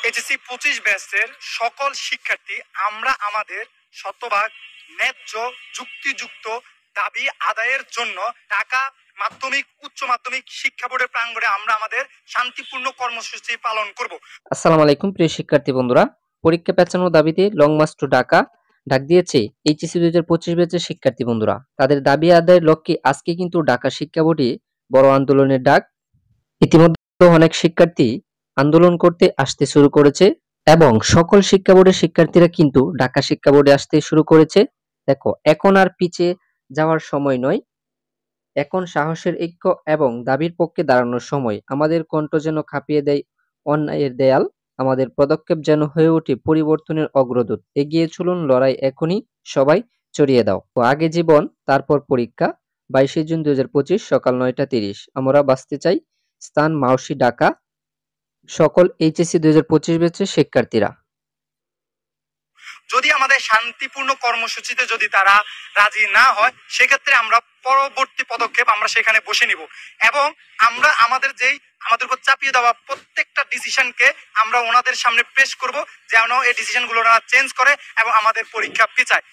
HSC 25 ব্যাচের সকল শিক্ষার্থী আমরা আমাদের শতভাগ ন্যায্য যুক্তিযুক্ত দাবি আদায়ের জন্য ঢাকা মাধ্যমিক উচ্চ মাধ্যমিক শিক্ষা বোর্ডের প্রাঙ্গণে আমরা আমাদের শান্তিপূর্ণ কর্মসূচি পালন করব। আসসালামু আলাইকুম প্রিয় শিক্ষার্থী বন্ধুরা, পরীক্ষা পেছানোর দাবিতে লং মার্চ টু ঢাকা ডাক দিয়েছে এইচএসসি 2025 ব্যাচের শিক্ষার্থী বন্ধুরা। তাদের দাবি আদায়ের লক্ষ্যে আজকে কিন্তু ঢাকা শিক্ষা বোর্ডে বড় আন্দোলনের ডাক। ইতিমধ্যে অনেক শিক্ষার্থী আন্দোলন করতে আসতে শুরু করেছে এবং সকল শিক্ষা বোর্ডের শিক্ষার্থীরা কিন্তু ঢাকা শিক্ষা বোর্ডে আসতে শুরু করেছে। দেখো, এখন আর পিছিয়ে যাওয়ার সময় নয়, এখন সাহসের ঐক্য এবং দাবির পক্ষে দাঁড়ানোর সময়। আমাদের কণ্ঠ যেন কাঁপিয়ে দেয় অন্যায়ের দেয়াল, আমাদের পদক্ষেপ যেন হয়ে ওঠে পরিবর্তনের অগ্রদূত। এগিয়ে চলুন, লড়াই এখনই, সবাই ছড়িয়ে দাও। তো আগে জীবন, তারপর পরীক্ষা। 22 জুন 2025 সকাল 9:30। আমরা বাঁচতে চাই। স্থান মাউসি, ঢাকা। সকল এইচএসসি 2025 ব্যাচের শিক্ষার্থীরা। যদি আমাদের শান্তিপূর্ণ কর্মসূচিতে যদি তারা রাজি না হয়, সেক্ষেত্রে আমরা পরবর্তী পদক্ষেপ আমরা সেখানে বসে নিব এবং আমরা আমাদের উপর চাপিয়ে দেওয়া প্রত্যেকটা ডিসিশনকে আমরা ওনাদের সামনে পেশ করব, যেন এই ডিসিশনগুলো ওনারা চেঞ্জ করে এবং আমাদের পরীক্ষা পিছায়।